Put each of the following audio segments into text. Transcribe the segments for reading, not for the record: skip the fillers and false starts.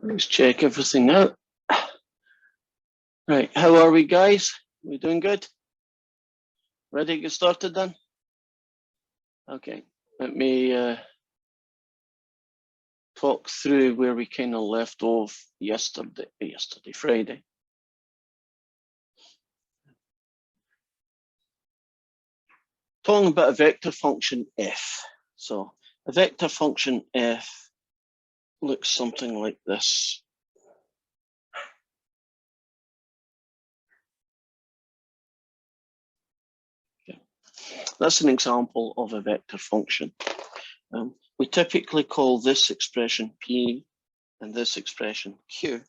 Let's check everything out. Right, how are we, guys? We doing good? Ready to get started then? Okay, let me talk through where we kind of left off Friday. Talking about a vector function f. So a vector function f looks something like this. Okay. That's an example of a vector function. We typically call this expression P and this expression Q.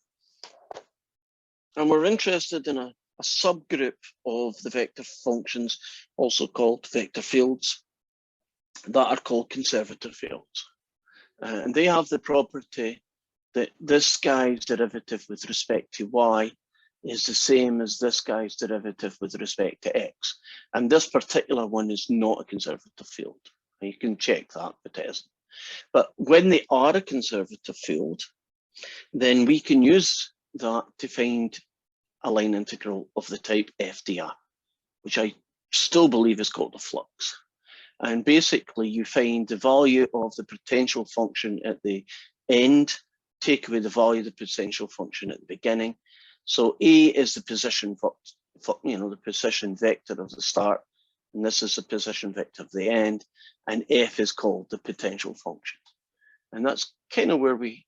And we're interested in a subgroup of the vector functions, also called vector fields, that are called conservative fields. And they have the property that this guy's derivative with respect to y is the same as this guy's derivative with respect to x. And this particular one is not a conservative field. You can check that, but it isn't. But when they are a conservative field, then we can use that to find a line integral of the type FDR, which I still believe is called a flux. And basically you find the value of the potential function at the end, take away the value of the potential function at the beginning. So A is the position, the position vector of the start, and this is the position vector of the end, and F is called the potential function. And that's kind of where we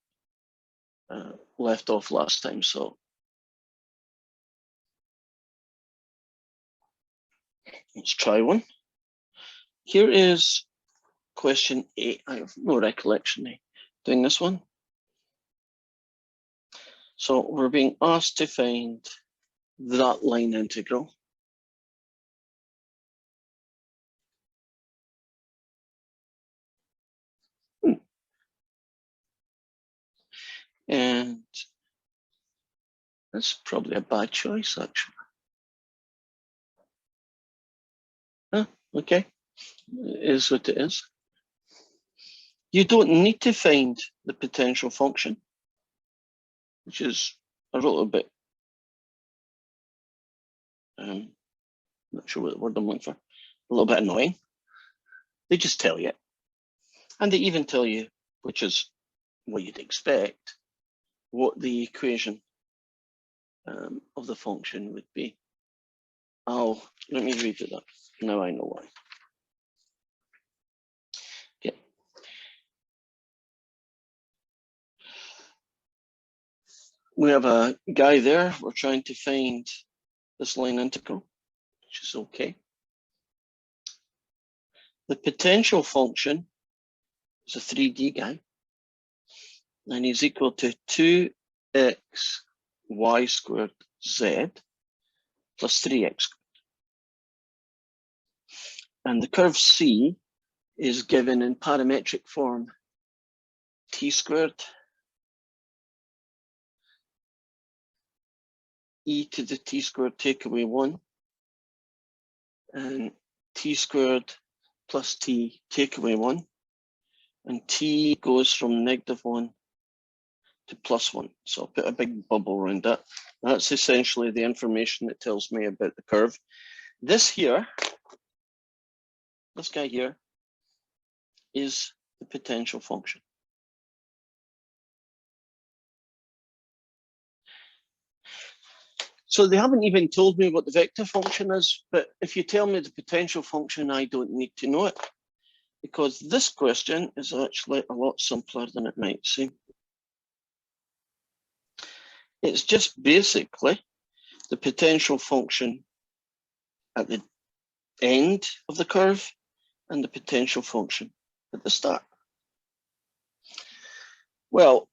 left off last time. So let's try one. Here is question 8. I have no recollection of doing this one. So we're being asked to find that line integral. And that's probably a bad choice, actually. Okay, it is what it is. You don't need to find the potential function, which is a little bit, not sure what the word I'm looking for, a little bit annoying. They just tell you. And they even tell you, which is what you'd expect, what the equation of the function would be. Oh, let me read it up. Now I know why. Okay. We have a guy there. We're trying to find this line integral, which is okay. The potential function is a 3D guy, and he's equal to 2x y squared z plus 3x. And the curve C is given in parametric form, t squared e to the t squared take away 1, and t squared plus t take away 1, and t goes from -1 to +1. So I'll put a big bubble around that. That's essentially the information that tells me about the curve. This here, this guy here, is the potential function. So they haven't even told me what the vector function is, but if you tell me the potential function, I don't need to know it, because this question is actually a lot simpler than it might seem. It's just basically the potential function at the end of the curve and the potential function at the start. Well,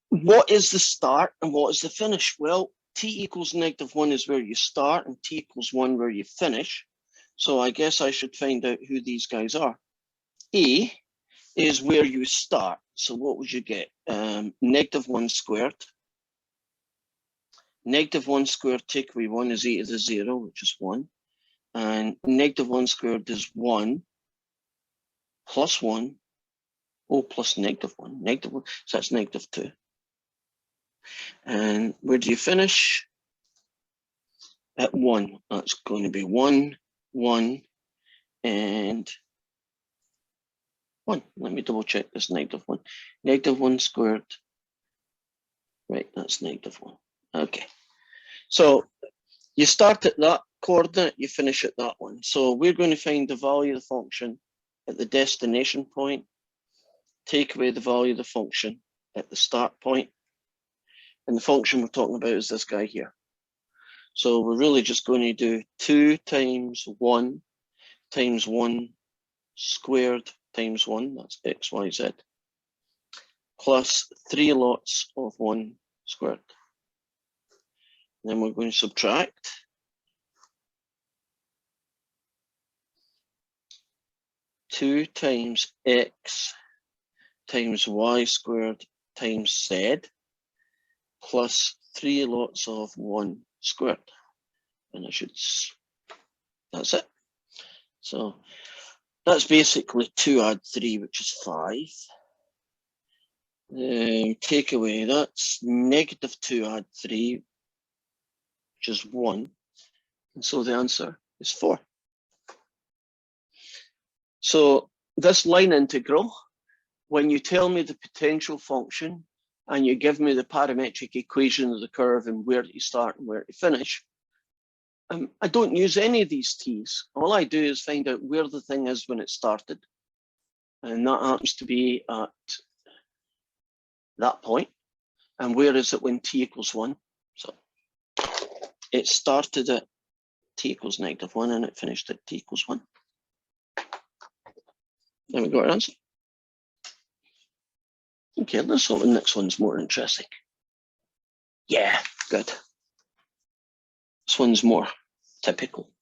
what is the start and what is the finish? Well, t equals -1 is where you start and t equals 1 where you finish. So I guess I should find out who these guys are. A is where you start. So what would you get? -1 squared. -1 squared take away 1 is a to the 0, which is 1. And -1 squared is 1 plus 1, plus -1, -1, so that's -2. And where do you finish? At 1. That's going to be 1, 1, and 1. Let me double check this -1. -1 squared. Right, that's -1. Okay. So you start at that coordinate, you finish at that one. So we're going to find the value of the function at the destination point, take away the value of the function at the start point. And the function we're talking about is this guy here. So we're really just going to do 2 times 1 times 1 squared times 1, that's x, y, z, plus 3 lots of 1 squared. And then we're going to subtract. Two times x times y squared times z plus 3 lots of 1 squared. And that's it. So that's basically 2 add 3, which is 5. Take away, that's -2 add 3, which is 1. And so the answer is 4. So this line integral, when you tell me the potential function and you give me the parametric equation of the curve and where to start and where to finish, I don't use any of these t's. All I do is find out where the thing is when it started. And that happens to be at that point. And where is it when t equals 1? So it started at t equals -1 and it finished at t equals 1. There we go, our answer. Okay, let's hope the next one's more interesting. Yeah, good. This one's more typical.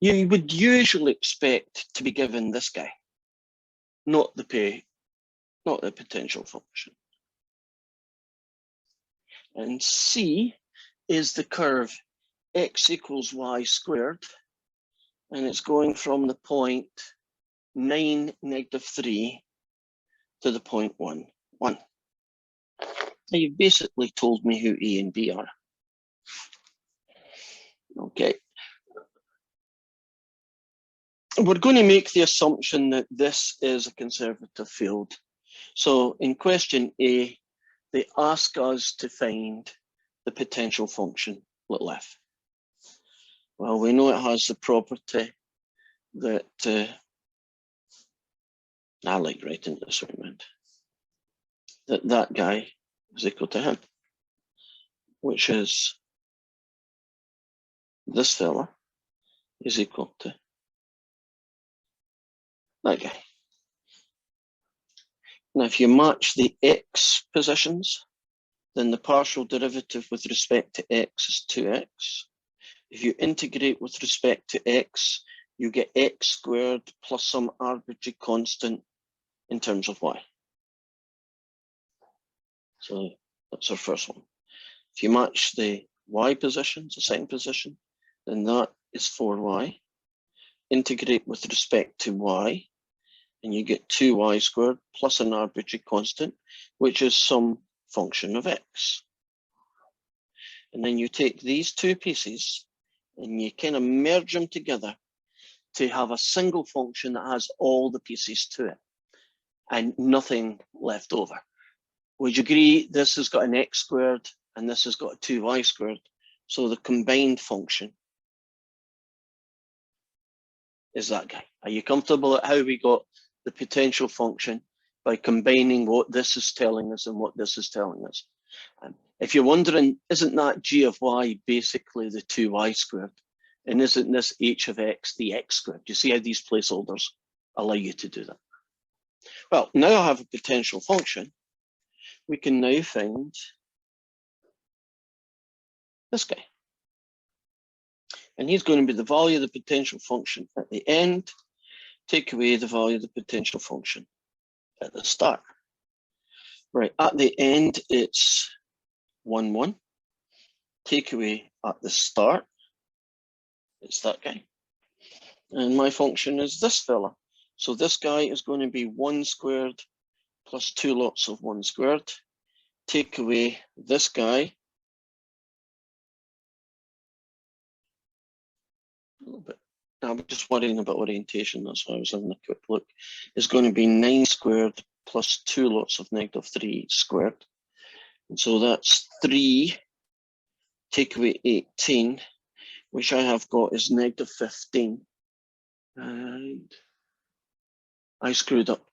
You would usually expect to be given this guy, not the potential function. And C is the curve x equals y squared, and it's going from the point 9, -3 to the point 1, 1. Now you've basically told me who A and B are. Okay. We're going to make the assumption that this is a conservative field. So in question A, they ask us to find the potential function, little f. Well, we know it has the property that, I like writing this around, that guy is equal to him. which is this fella, is equal to that guy. Now, if you match the x positions, then the partial derivative with respect to x is 2x. If you integrate with respect to x, you get x squared plus some arbitrary constant in terms of y. So that's our first one. If you match the y positions, the second position, then that is 4y. Integrate with respect to y, and you get 2y squared plus an arbitrary constant, which is some function of x. And then you take these two pieces and you kind of merge them together to have a single function that has all the pieces to it and nothing left over. Would you agree this has got an x squared and this has got a 2y squared? So the combined function is that guy. Are you comfortable at how we got the potential function by combining what this is telling us and what this is telling us? If you're wondering, isn't that g of y basically the 2y squared? And isn't this h of x the x squared? Do you see how these placeholders allow you to do that? Well, now I have a potential function. We can now find this guy. And he's going to be the value of the potential function at the end. Take away the value of the potential function at the start. Right, at the end, it's 1, 1. Take away at the start, it's that guy. And my function is this fella. So this guy is going to be 1 squared plus 2 lots of 1 squared. Take away this guy. A little bit. I'm just worrying about orientation, that's why I was having a quick look. It's going to be 9 squared plus 2 lots of -3 squared. And so that's 3, take away 18, which I have got is -15. And I screwed up.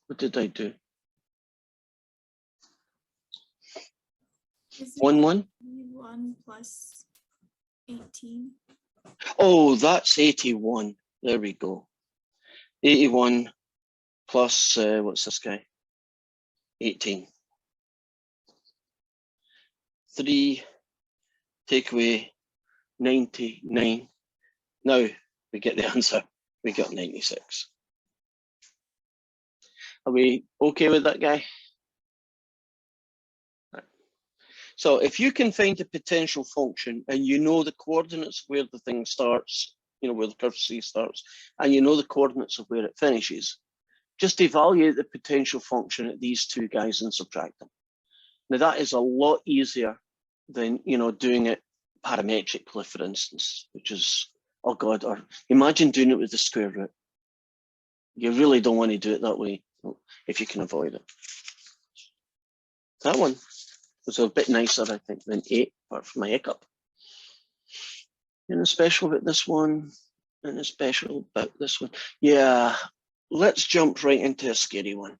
What did I do? 1, 1? 1 plus 18. Oh, that's 81. There we go. 81 plus, what's this guy? 18. 3, take away 99. Now we get the answer. We got 96. Are we okay with that guy? Right. So if you can find a potential function and you know the coordinates where the thing starts, you know, where the curve C starts, and you know the coordinates of where it finishes, just evaluate the potential function at these two guys and subtract them. Now that is a lot easier than, you know, doing it parametrically, for instance, which is, oh God, or imagine doing it with the square root. You really don't want to do it that way if you can avoid it. That one was a bit nicer, I think, than 8, apart from my hiccup. And special about this one, and special about this one. Yeah, let's jump right into a scary one.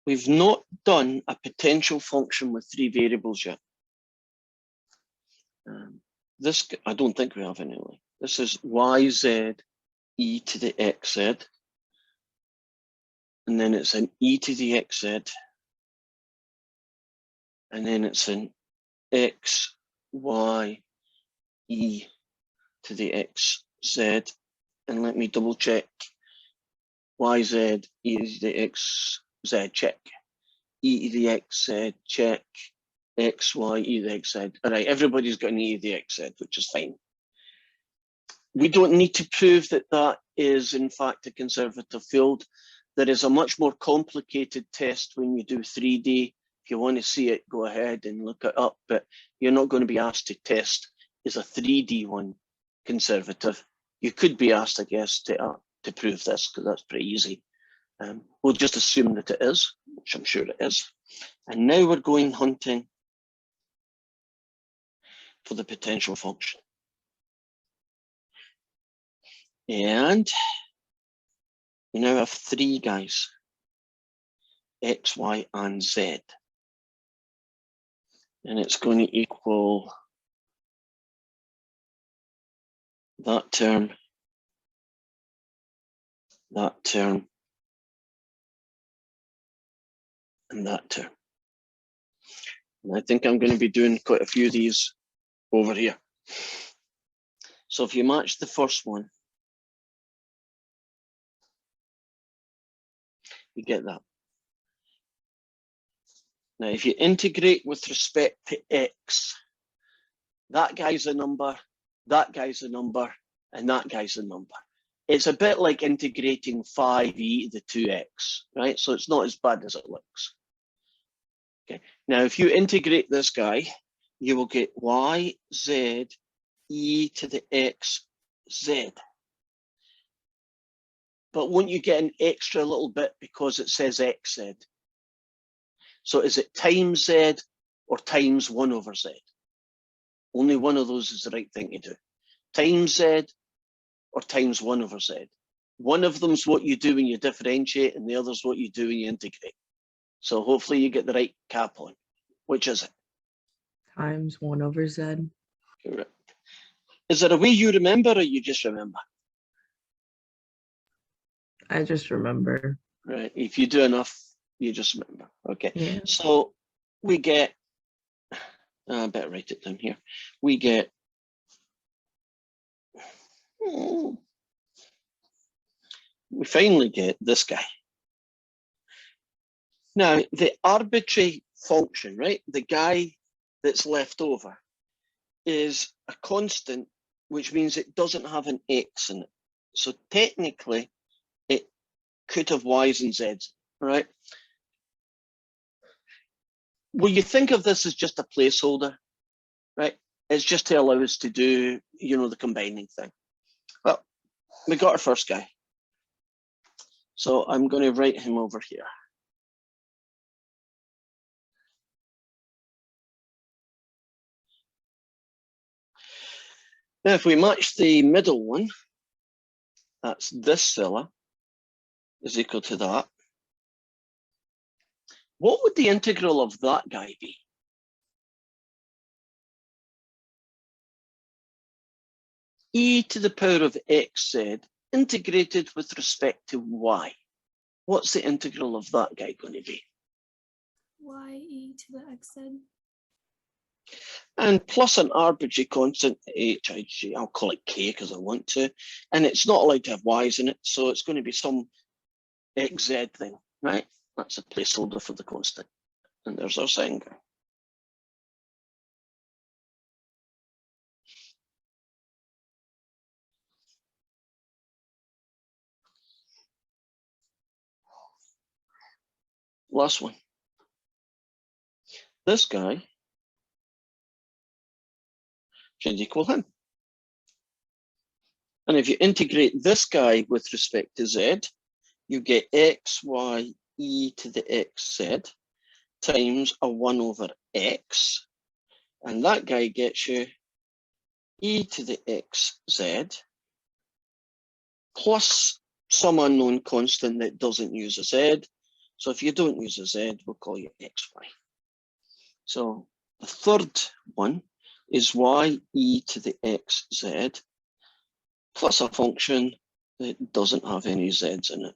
We've not done a potential function with 3 variables yet. This, I don't think we have anyway. This is yz e to the xz. And then it's an e to the xz. And then it's an x, y, e to the xz. And let me double check. Yz, e to the xz, check. E to the xz, check. X, Y, E to the xz. All right, everybody's got an E to the xz, which is fine. We don't need to prove that that is in fact a conservative field. There is a much more complicated test when you do 3D. If you want to see it, go ahead and look it up, but you're not going to be asked to test, is a 3D one conservative? You could be asked, I guess, to prove this, because that's pretty easy. We'll just assume that it is, which I'm sure it is. And now we're going hunting for the potential function. And we now have three guys, X, Y, and Z. And it's going to equal that term, that term, and that term. And I think I'm going to be doing quite a few of these over here. So if you match the first one, you get that. Now, if you integrate with respect to X, that guy's a number, that guy's a number, and that guy's a number. It's a bit like integrating 5e to the 2x, right? So it's not as bad as it looks. Okay. Now, if you integrate this guy, you will get y, z, e to the x, z. But won't you get an extra little bit because it says xz? So is it times z or times 1 over z? Only one of those is the right thing to do. Times z or times 1 over z. One of them's what you do when you differentiate and the other's what you do when you integrate. So hopefully you get the right cap on. Which is it? Times 1 over z. Correct. Is there a way you remember or you just remember? I just remember. Right. If you do enough, you just remember. Okay. Yeah. So we get, I better write it down here. We get, we finally get this guy. Now, the arbitrary function, right? The guy that's left over is a constant, which means it doesn't have an x in it. So technically, it could have y's and z's, right? Well, you think of this as just a placeholder, right? It's just to allow us to do, you know, the combining thing. Well, we got our first guy. So I'm going to write him over here. Now, if we match the middle one, that's this fella, is equal to that. What would the integral of that guy be? E to the power of xz integrated with respect to y. What's the integral of that guy going to be? y to the xz. And plus an arbitrary constant, h, I'll call it k because I want to, and it's not allowed to have y's in it, so it's going to be some xz thing, right? That's a placeholder for the constant. And there's our second guy. Last one. This guy should equal him. And if you integrate this guy with respect to z, you get x, y, e to the xz times a 1 over x. And that guy gets you e to the xz plus some unknown constant that doesn't use a z. So if you don't use a z, we'll call you xy. So the third one is y e to the xz plus a function that doesn't have any z's in it.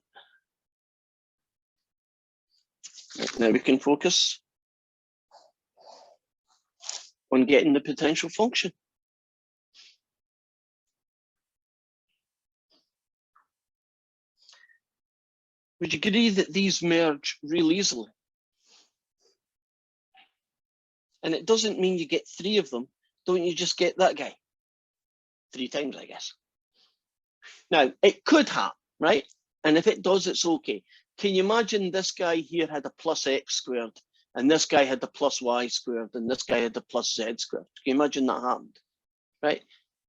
Now we can focus on getting the potential function. Would you agree that these merge real easily? And it doesn't mean you get 3 of them. Don't you just get that guy 3 times, I guess? Now, it could happen, right? And if it does, it's okay. Can you imagine this guy here had a plus x squared, and this guy had a plus y squared, and this guy had a plus z squared? Can you imagine that happened, right?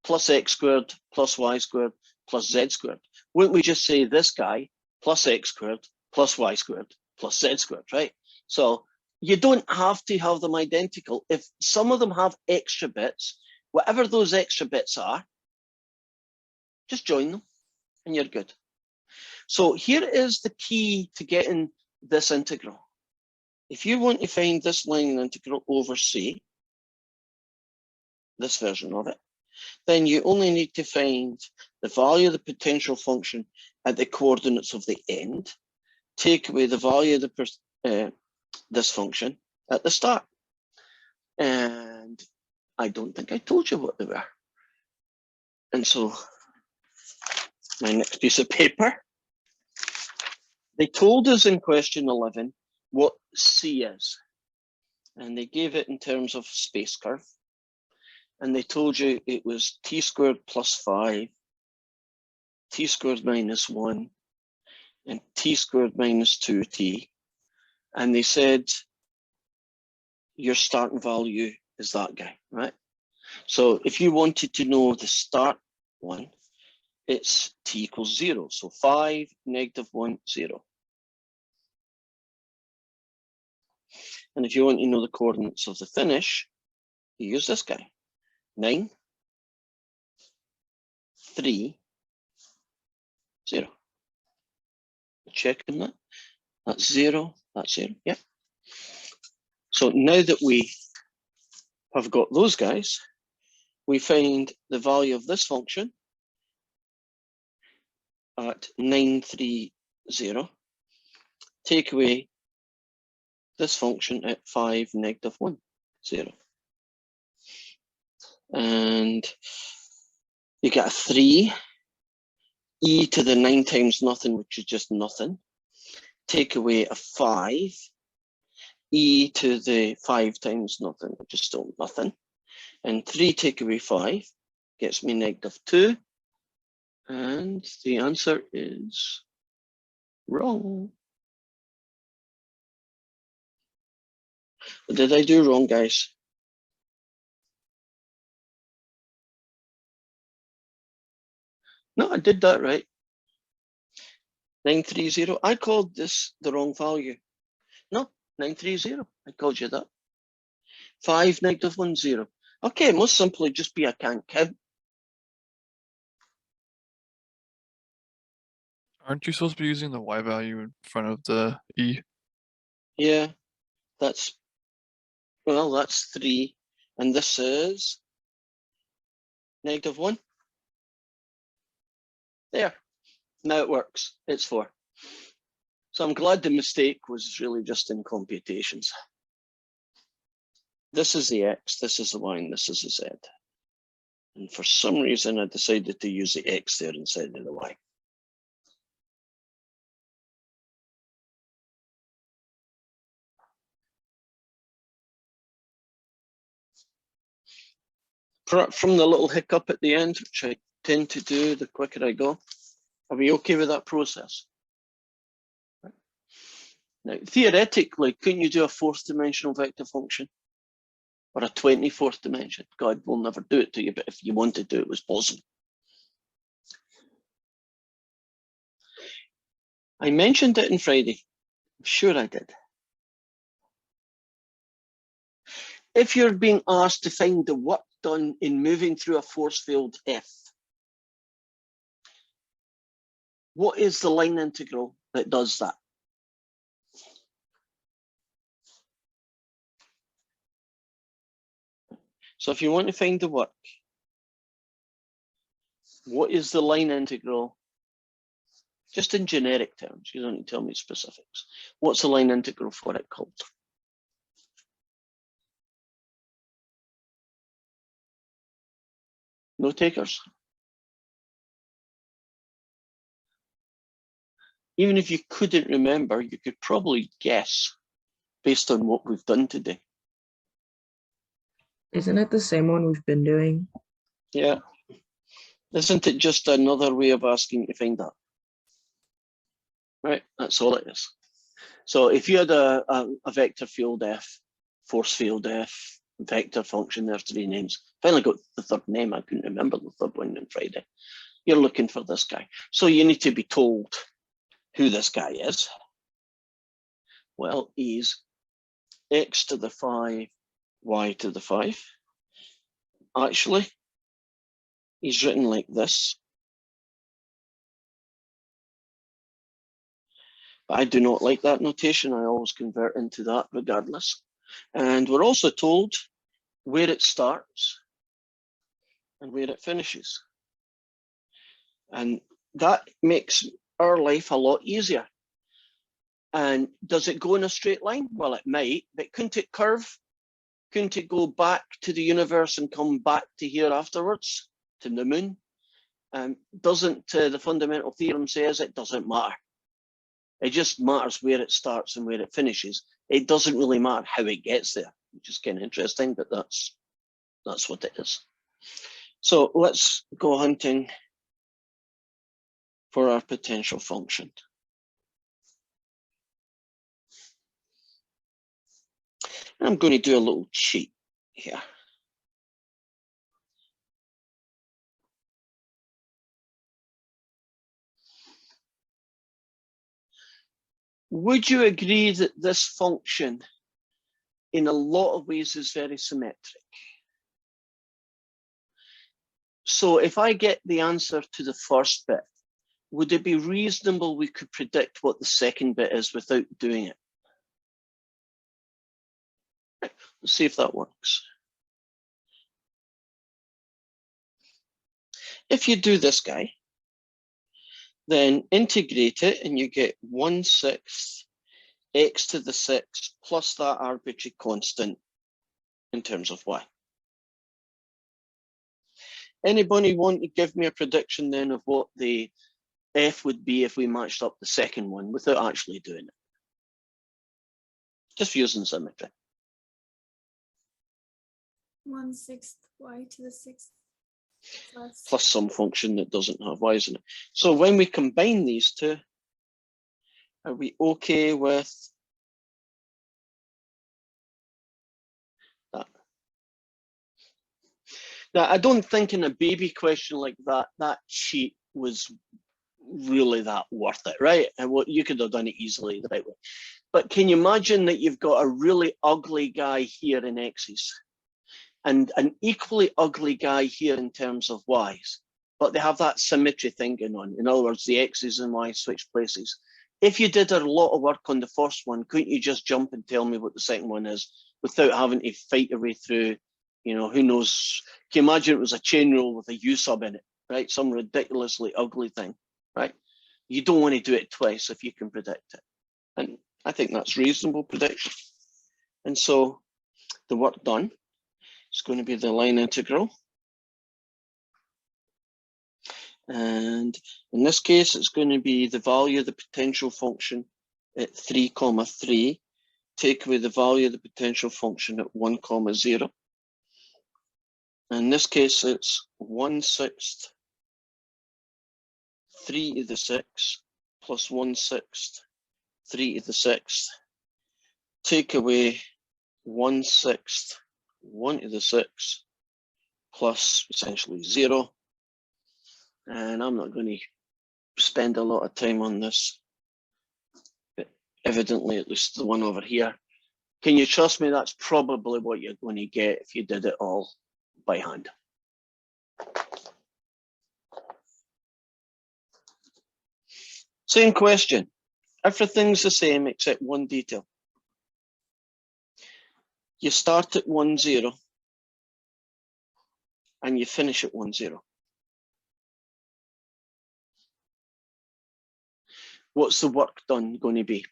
Plus x squared, plus y squared, plus z squared. Wouldn't we just say this guy plus x squared, plus y squared, plus z squared, right? So you don't have to have them identical. If some of them have extra bits, whatever those extra bits are, just join them and you're good. So here is the key to getting this integral. If you want to find this line integral over C, this version of it, then you only need to find the value of the potential function at the coordinates of the end, take away the value of the this function at the start. And I don't think I told you what they were. And so my next piece of paper, they told us in question 11 what C is. And they gave it in terms of space curve. And they told you it was t squared plus 5, t squared minus 1, and t squared minus 2t. And they said your starting value is that guy, right? So if you wanted to know the start one, it's t equals 0. So 5, -1, 0. And if you want to know the coordinates of the finish, you use this guy. 9, 3, 0. Checking that. That's 0. That's 0. Yeah. So now that we have got those guys, we find the value of this function at 930. Take away this function at 5, -1, 0. And you get a 3, e to the 9 times nothing, which is just nothing. Take away a 5, e to the 5 times nothing, which is still nothing. And 3 take away 5 gets me -2. And the answer is wrong. What did I do wrong, guys? No, I did that right. 930. I called this the wrong value. No, 930. I called you that. 5, -1, 0. Okay, it must simply just be I can't count. Aren't you supposed to be using the y value in front of the e? Yeah, that's, well, that's 3. And this is -1. There. Now it works. It's 4. So I'm glad the mistake was really just in computations. This is the x, this is the y, and this is the z. And for some reason, I decided to use the x there instead of the y. From the little hiccup at the end, which I tend to do the quicker I go, are we okay with that process? Now, theoretically, couldn't you do a 4th dimensional vector function? Or a 24th dimension? God will never do it to you, but if you wanted to, it was possible. I mentioned it on Friday. I'm sure I did. If you're being asked to find the work done in moving through a force field F, what is the line integral that does that? So if you want to find the work, what is the line integral? Just in generic terms, you don't need to tell me specifics. What's the line integral for it called? No takers? Even if you couldn't remember, you could probably guess based on what we've done today. Isn't it the same one we've been doing? Yeah. Isn't it just another way of asking to find that? Right, that's all it is. So if you had a vector field F, force field F, vector function, there are 3 names. Finally got the 3rd name, I couldn't remember the 3rd one on Friday. You're looking for this guy. So you need to be told who this guy is. Well, he's x to the 5, y to the 5. Actually, he's written like this. But I do not like that notation. I always convert into that regardless. And we're also told where it starts and where it finishes. And that makes our life a lot easier. And does it go in a straight line? Well, it might, but couldn't it curve? Couldn't it go back to the universe and come back to here afterwards, to the moon? Doesn't the fundamental theorem says it doesn't matter. It just matters where it starts and where it finishes. It doesn't really matter how it gets there, which is kind of interesting, but that's what it is. So let's go hunting for our potential function. I'm going to do a little cheat here. Would you agree that this function in a lot of ways is very symmetric? So if I get the answer to the first bit, would it be reasonable we could predict what the second bit is without doing it? Let's see if that works. If you do this guy, then integrate it and you get 1/6 x to the 6 plus that arbitrary constant in terms of y. Anybody want to give me a prediction then of what the f would be if we matched up the second one without actually doing it? Just using symmetry. 1/6 y to the 6 Plus some function that doesn't have y's in it. So when we combine these two, are we okay with that? Now, I don't think in a baby question like that, that cheat was really that worth it, right? And what you could have done it easily the right way. But can you imagine that you've got a really ugly guy here in x's and an equally ugly guy here in terms of y's, but they have that symmetry thing going on. In other words, the x's and y's switch places. If you did a lot of work on the first one, couldn't you just jump and tell me what the second one is without having to fight your way through, you know, who knows? Can you imagine it was a chain rule with a U sub in it, right? Some ridiculously ugly thing, right? You don't want to do it twice if you can predict it. And I think that's reasonable prediction. And so the work done is going to be the line integral. And in this case, it's going to be the value of the potential function at 3, 3, take away the value of the potential function at 1, 0. In this case, it's 1/6 3 to the 6 plus 1/6 3 to the 6. Take away 1/6 1 to the 6 plus essentially 0. And I'm not going to spend a lot of time on this, but evidently at least the one over here. Can you trust me? That's probably what you're going to get if you did it all by hand. Same question. Everything's the same except one detail. You start at 1, 0 and you finish at 1, 0. What's the work done going to be?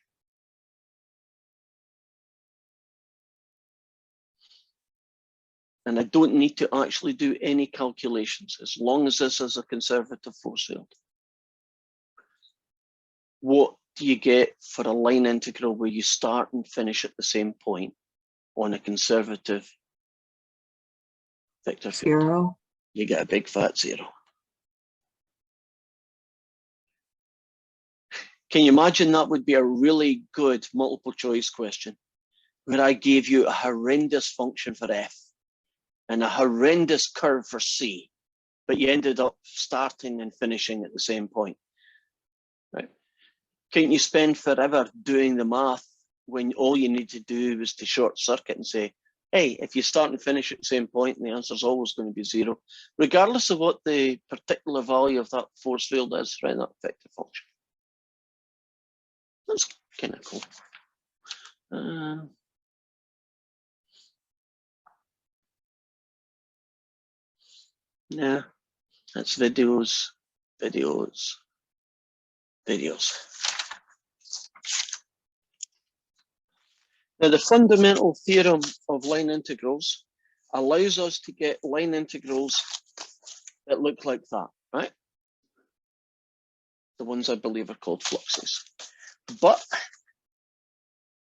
And I don't need to actually do any calculations as long as this is a conservative force field. What do you get for a line integral where you start and finish at the same point on a conservative vector field? 0. You get a big fat 0. Can you imagine that would be a really good multiple choice question where I gave you a horrendous function for f and a horrendous curve for c, but you ended up starting and finishing at the same point, right? Can't you spend forever doing the math when all you need to do is to short circuit and say, hey, if you start and finish at the same point, the answer is always going to be 0, regardless of what the particular value of that force field is, right, that vector function. That's kind of cool. Yeah, that's videos. Now, the fundamental theorem of line integrals allows us to get line integrals that look like that, right? The ones I believe are called fluxes. But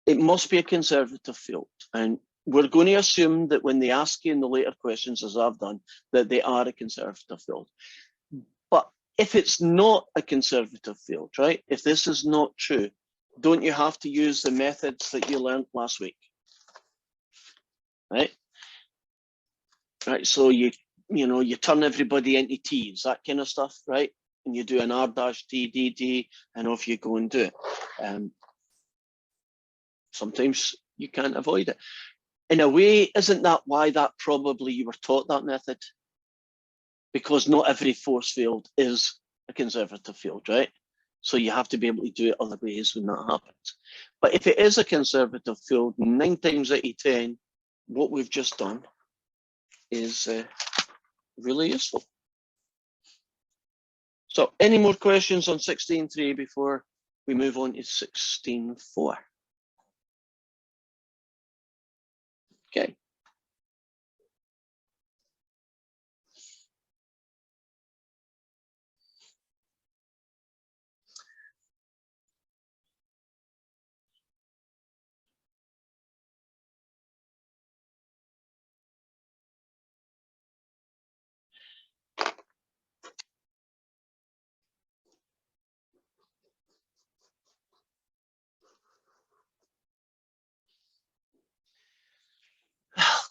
it must be a conservative field. And we're going to assume that when they ask you in the later questions, as I've done, that they are a conservative field. But if it's not a conservative field, right? If this is not true, don't you have to use the methods that you learned last week? Right? Right. So you turn everybody into T's, that kind of stuff, right? And you do an R dash T dt, and off you go and do it. Sometimes you can't avoid it. In a way, isn't that why that probably you were taught that method? Because not every force field is a conservative field, right? So you have to be able to do it other ways when that happens. But if it is a conservative field, 9 times out of 10, what we've just done is really useful. So any more questions on 16.3 before we move on to 16.4? Okay.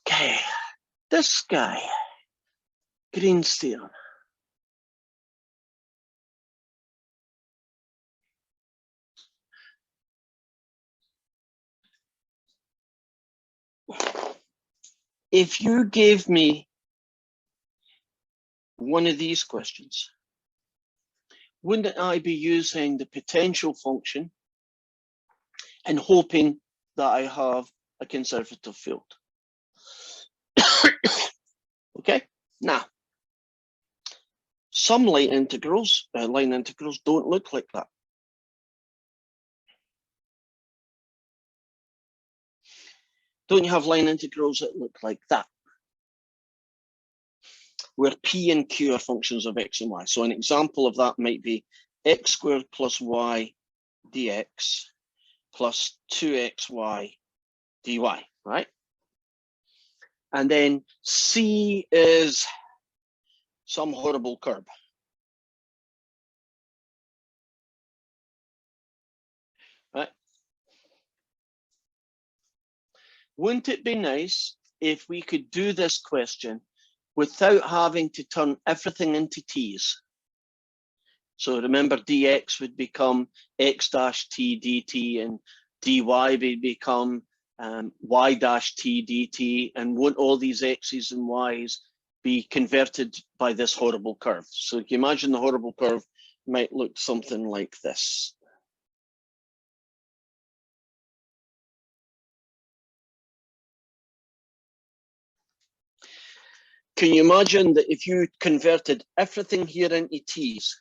Okay, this guy, Green's theorem. If you gave me one of these questions, wouldn't I be using the potential function and hoping that I have a conservative field? Okay, now, some line integrals don't look like that. Don't you have line integrals that look like that? Where P and Q are functions of X and Y. So an example of that might be X squared plus Y dx plus 2xy dy, right? And then C is some horrible curve. Right? Wouldn't it be nice if we could do this question without having to turn everything into T's? So remember, dx would become x dash t dt, and dy would become y dash t dt, and won't all these x's and y's be converted by this horrible curve? So you can imagine the horrible curve might look something like this. Can you imagine that if you converted everything here into t's,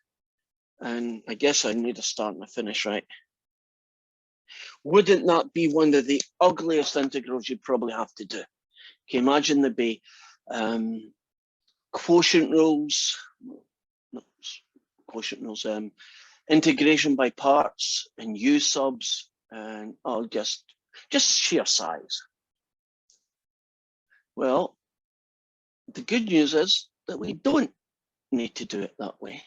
and I guess I need a start and a finish, right? Wouldn't that be one of the ugliest integrals you'd probably have to do? Can you imagine there'd be quotient rules, integration by parts and u subs, and just sheer size. Well, the good news is that we don't need to do it that way.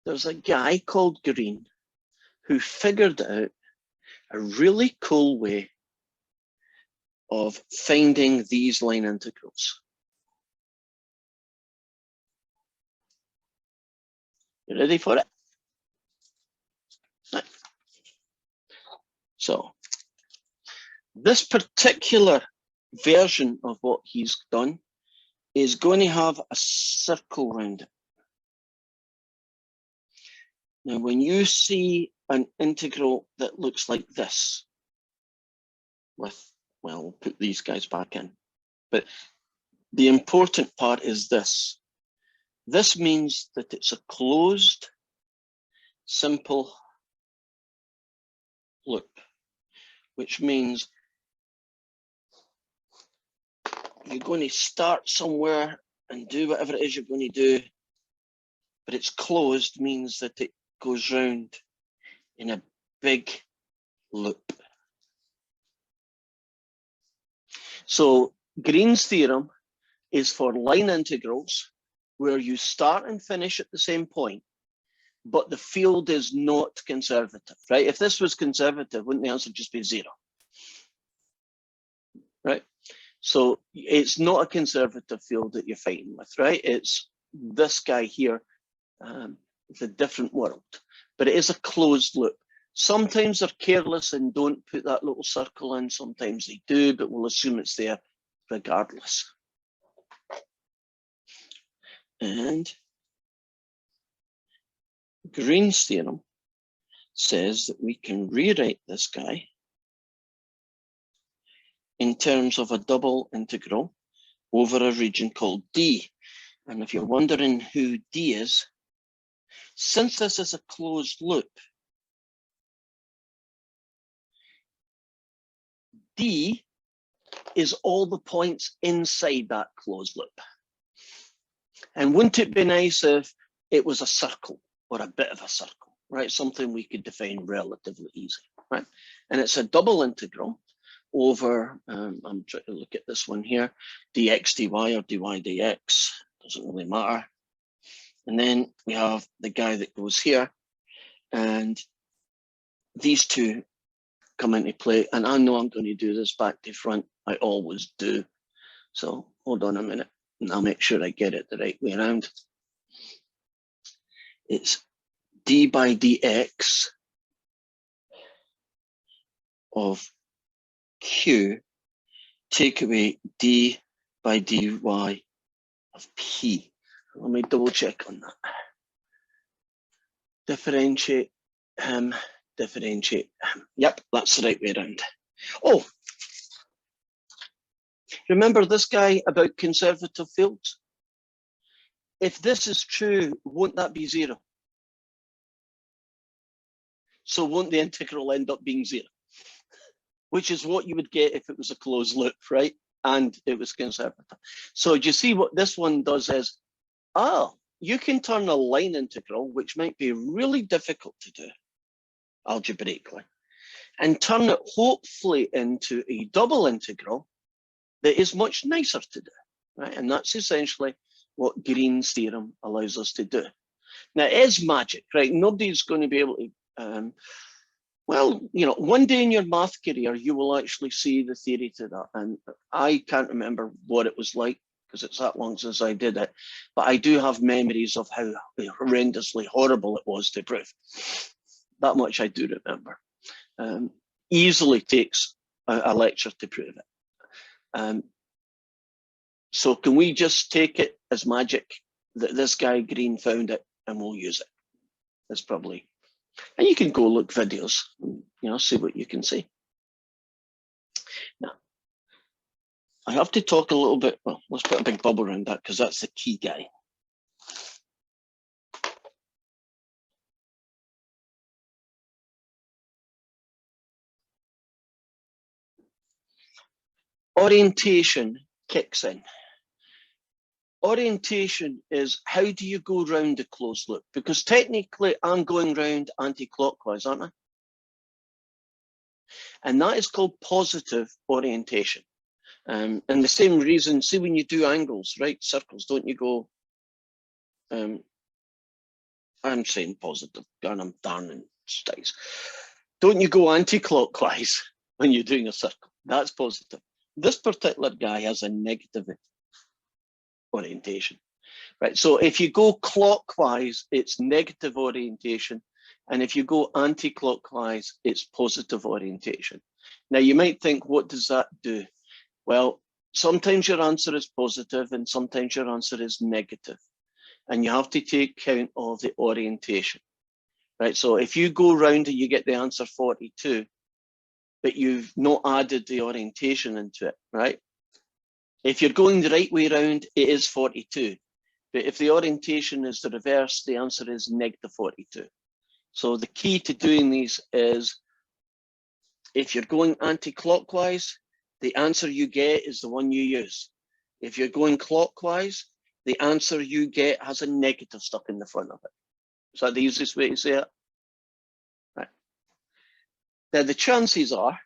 There's a guy called Green who figured out a really cool way of finding these line integrals. You ready for it? Right. So this particular version of what he's done is going to have a circle around it. Now, when you see an integral that looks like this, with, well, we'll put these guys back in, but the important part is this. This means that it's a closed, simple loop, which means you're going to start somewhere and do whatever it is you're going to do, but it's closed means that it goes round in a big loop. So Green's theorem is for line integrals where you start and finish at the same point, but the field is not conservative, right? If this was conservative, wouldn't the answer just be 0? Right? So it's not a conservative field that you're fighting with, right? It's this guy here, it's a different world, but it is a closed loop. Sometimes they're careless and don't put that little circle in, sometimes they do, but we'll assume it's there regardless. And Green's theorem says that we can rewrite this guy in terms of a double integral over a region called D. And if you're wondering who D is, since this is a closed loop, D is all the points inside that closed loop. And wouldn't it be nice if it was a circle or a bit of a circle, right? Something we could define relatively easy, right? And it's a double integral over, I'm trying to look at this one here, dx dy or dy dx, doesn't really matter. And then we have the guy that goes here, and these two come into play. And I know I'm going to do this back to front. I always do. So hold on a minute, and I'll make sure I get it the right way around. It's d by dx of q take away d by dy of p. Let me double check on that. Differentiate differentiate. Yep, that's the right way around. Oh, remember this guy about conservative fields? If this is true, won't that be 0? So won't the integral end up being 0? Which is what you would get if it was a closed loop, right? And it was conservative. So do you see what this one does is, you can turn a line integral, which might be really difficult to do algebraically, and turn it hopefully into a double integral that is much nicer to do, right? And that's essentially what Green's theorem allows us to do. Now, it is magic, right? Nobody's going to be able to, well, you know, one day in your math career, you will actually see the theory to that. And I can't remember what it was like because it's that long since I did it, but I do have memories of how horrendously horrible it was to prove. That much I do remember. Easily takes a lecture to prove it. So can we just take it as magic that this guy Green found it and we'll use it? That's probably, and you can go look videos and, you know, see what you can see. Now, I have to talk a little bit, well, let's put a big bubble around that because that's the key guy. Orientation kicks in. Orientation is how do you go round a closed loop? Because technically I'm going round anti-clockwise, aren't I? And that is called positive orientation. And the same reason, see when you do angles, right, circles, don't you go, I'm saying positive, and I'm darning sticks. Don't you go anti-clockwise when you're doing a circle? That's positive. This particular guy has a negative orientation, right? So if you go clockwise, it's negative orientation. And if you go anti-clockwise, it's positive orientation. Now you might think, what does that do? Well, sometimes your answer is positive and sometimes your answer is negative. And you have to take count of the orientation, right? So if you go round and you get the answer 42, but you've not added the orientation into it, right? If you're going the right way round, it is 42. But if the orientation is the reverse, the answer is negative 42. So the key to doing these is, if you're going anti-clockwise, the answer you get is the one you use. If you're going clockwise, the answer you get has a negative stuck in the front of it. Is that the easiest way to say it? Right. Now the chances are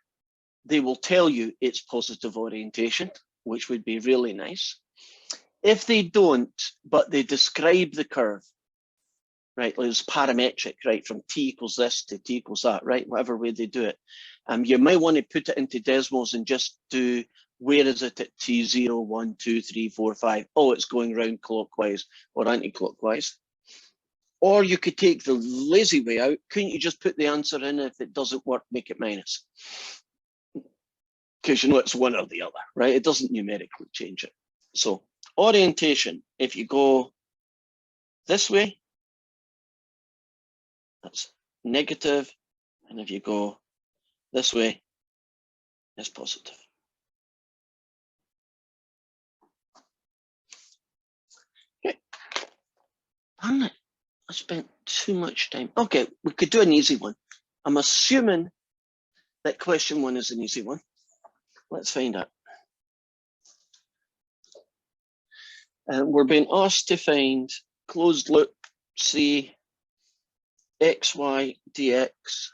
they will tell you it's positive orientation, which would be really nice. If they don't, but they describe the curve, right, like it's parametric, right, from t equals this to t equals that, right, whatever way they do it. You might want to put it into Desmos and just do, where is it at t0, 1, 2, 3, 4, 5? Oh, it's going round clockwise or anti-clockwise. Or you could take the lazy way out. Couldn't you just put the answer in? If it doesn't work, make it minus. Because you know it's one or the other, right? It doesn't numerically change it. So orientation, if you go this way, that's negative. And if you go this way, it's positive. Okay. I spent too much time. Okay, we could do an easy one. I'm assuming that question 1 is an easy one. Let's find out. We're being asked to find closed loop C, xy dx,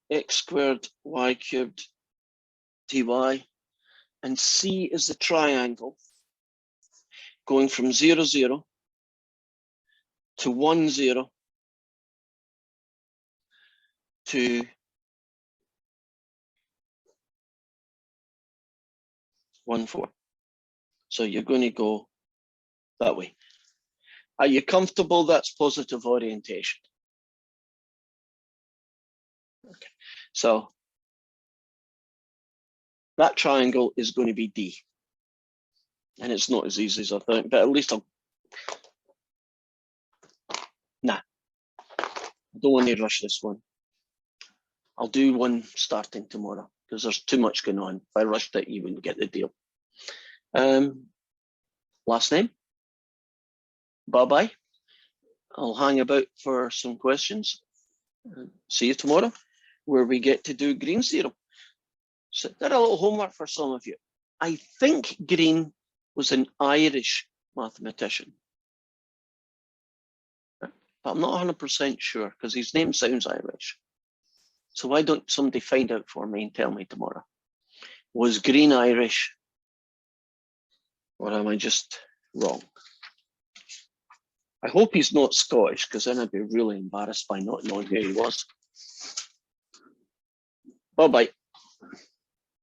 x squared y cubed dy, and C is the triangle going from 0, 0 to 1, 0 to 1, 4. So you're going to go that way. Are you comfortable that's positive orientation? Okay, so that triangle is going to be D. And it's not as easy as I thought, but at least I don't want to rush this one. I'll do one starting tomorrow because there's too much going on. If I rushed it, you wouldn't get the deal. Last name. Bye-bye. I'll hang about for some questions. See you tomorrow, where we get to do Green's theorem. So did a little homework for some of you. I think Green was an Irish mathematician, but I'm not 100% sure because his name sounds Irish. So why don't somebody find out for me and tell me tomorrow? Was Green Irish, or am I just wrong? I hope he's not Scottish, because then I'd be really embarrassed by not knowing who he was. Bye-bye.